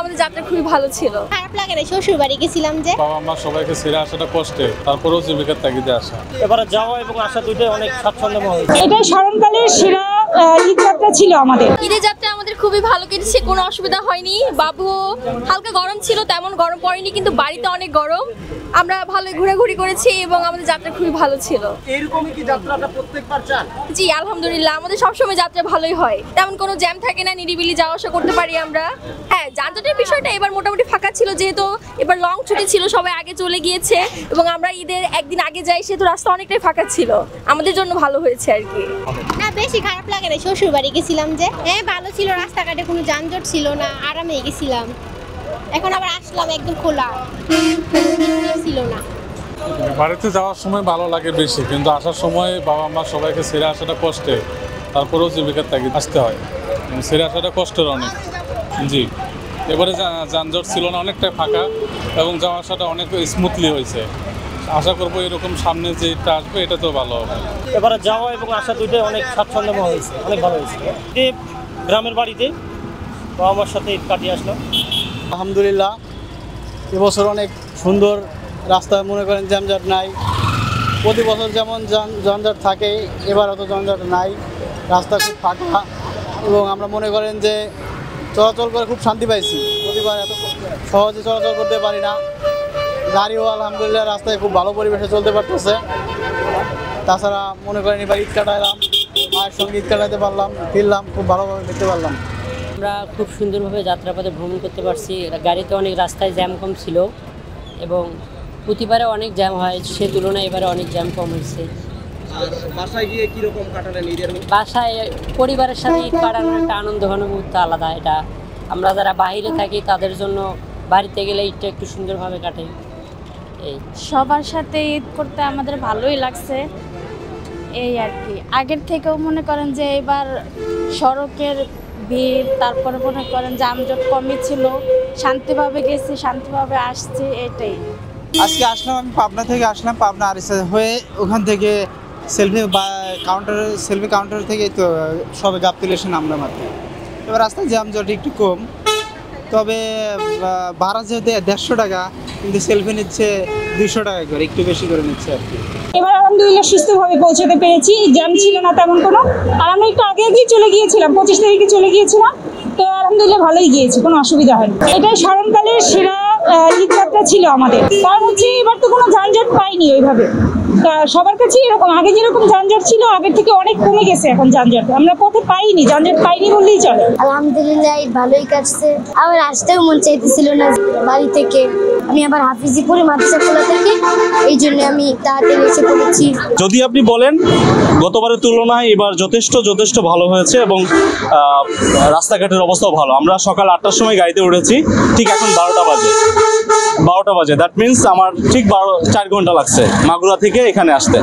আমাদের যাত্রা খুবই ভালো ছিল। খারাপ লাগে না, শ্বশুর বাড়ি গেছিলাম যে বাবা মা সবাইকে ছেড়ে আসাটা কষ্টে, তারপরেও জীবিকার তাগিদে আসা। এবারে যাওয়া এবং আসা দুইটাই অনেক স্বাচ্ছন্দ্যময়। এটাই স্মরণকালের সেরা ঈদ যাত্রা ছিল আমাদের। ঈদের যাত্রা আমাদের খুবই ভালো কেটেছে, কোনো অসুবিধা হয়নি। বাবু হালকা গরম ছিল, তেমন গরম পড়েনি, কিন্তু বাড়িতে অনেক গরম। আমরা ভালো ঘোরাঘুরি করেছি এবং আমাদের যাত্রা খুবই ভালো ছিল। এরকমই কি যাত্রাটা প্রত্যেকবার চান? জি আলহামদুলিল্লাহ, আমাদের সবসময় যাত্রা ভালোই হয়, তেমন কোনো জ্যাম থাকে না, নিরিবিলি যাওয়া আসা করতে পারি আমরা। হ্যাঁ, যানজটের বিষয়টা এবার মোটামুটি ফাঁকা ছিল, যেহেতু এবার লং ছুটি ছিল, সবাই আগে চলে গিয়েছে এবং আমরা ঈদের একদিন আগে যাই, সেহেতু রাস্তা অনেকটাই ফাঁকা ছিল, আমাদের জন্য ভালো হয়েছে আর কি। না, বেশি খারাপ লাগে না, শ্বশুর বাড়ি গেছিলাম যে ভালো ছিল, রাস্তাঘাটে কোনো যানজট ছিল না, আরামে গেছিলাম। এখন আবার আসলাম একদম খোলা, ছিল না। বাড়িতে যাওয়ার সময় ভালো লাগে বেশি, কিন্তু আসার সময় বাবা মা সবাইকে ছেড়ে আসাটা কষ্টে, তারপরেও জীবিকার তাগিদে আসতে হয়। ছেড়ে আসাটা কষ্টের অনেক। জি, এবারে যানজট ছিল না, অনেকটাই ফাঁকা এবং যাওয়া আসাটা অনেক স্মুথলি হয়েছে। আশা করবো এরকম সামনে যেটা আসবে এটা তো ভালো হবে। এবারে যাওয়া এবং আসা দুইটাই অনেক স্বাচ্ছন্দ্যময় হয়েছে, অনেক ভালো হয়েছে। গ্রামের বাড়িতে বাবা মার সাথে ঈদ কাটিয়ে আসলাম। আলহামদুলিল্লাহ, এবছর অনেক সুন্দর রাস্তা, মনে করেন যানজট নাই। প্রতি বছর যেমন যানজট থাকে, এবার অত যানজট নাই, রাস্তা খুব ফাঁকা এবং আমরা মনে করেন যে চলাচল করে খুব শান্তি পাইছি। প্রতিবার এত সহজে চলাচল করতে পারি না, গাড়িও আলহামদুলিল্লাহ রাস্তায় খুব ভালো পরিবেশে চলতে পারতেছে। তাছাড়া মনে করেন এবার ঈদ কাটাইলাম, মায়ের সঙ্গে ঈদ কাটাইতে পারলাম, ফিরলাম, খুব ভালোভাবে দেখতে পারলাম। আমরা খুব সুন্দরভাবে যাত্রাপথে ভ্রমণ করতে পারছি। গাড়িতে অনেক রাস্তায় জ্যাম কম ছিল এবং প্রতিবারে অনেক জ্যাম হয়, সে তুলনায় এবারে অনেক জ্যাম কম হয়েছে। বাসায় গিয়ে কিরকম কাটালেন ঈদের? বাসায় পরিবারের সাথে ঈদ কাটানোর একটা আনন্দ ঘনমুহূর্ত আলাদা। এটা আমরা যারা বাইরে থাকি তাদের জন্য বাড়িতে গেলে ঈদটা একটু সুন্দরভাবে কাটে। এই সবার সাথে ঈদ করতে আমাদের ভালোই লাগছে, এই আর কি। আগের থেকেও মনে করেন যে এবার সড়কের ভিড়, তারপরে মনে করেন যানজট কমই ছিল, শান্তিভাবে গেছি, শান্তিভাবে আসছি, এটাই। আজকে আসলাম, আমি পাবনা থেকে আসলাম, পাবনা আরিসা হয়ে ওখান থেকে সেলফি কাউন্টার থেকে তো সবে গাবতলী এসে নামলাম আর কি। এবার রাস্তায় জ্যামজট একটু কম, তবে ভাড়া যেহেতু 150 টাকা, কিন্তু সেলফি নিচ্ছে 200 টাকা করে, একটু বেশি করে নিচ্ছে আর কি। এবার আলহামদুলিল্লাহ সুস্থভাবে পৌঁছাতে পেরেছি, জ্যাম ছিল না তেমন কোনো। আর আমরা একটু আগে চলে গিয়েছিলাম, 25 তারিখে চলে গিয়েছিলাম, তো আলহামদুলিল্লাহ ভালোই গিয়েছি, কোনো অসুবিধা হয়নি। এটাই স্মরণকালের সেরা ঈদ যাত্রা ছিল আমাদের। কারণ হচ্ছে এবার তো কোনো যানজট পাইনি ওইভাবে, সবার কাছে এরকম। আগে যেরকম যানজট ছিল, আগের থেকে অনেক কমে গেছে এখন যানজট, আমরা পথে পাইনি, যানজট পাইনি বললেই চলে। আলহামদুলিল্লাহ ভালোই কাটছে। আমার আসতেও মন চাইতেছিল না বাড়ি থেকে। আমি আবার হাফিজিপুরে মাদ্রাসা খোলা থেকে, এই জন্য আমি তাড়াতাড়ি এসে পড়েছি। যদি আপনি বলেন গতবারের তুলনায় এবার যথেষ্ট ভালো হয়েছে এবং রাস্তাঘাটের অবস্থাও ভালো। আমরা সকাল 8টার সময় গাড়িতে উঠেছি, ঠিক এখন 12টা বাজে। দ্যাট মিনস আমার ঠিক 4 ঘন্টা লাগছে মাগুরা থেকে এখানে আসতে।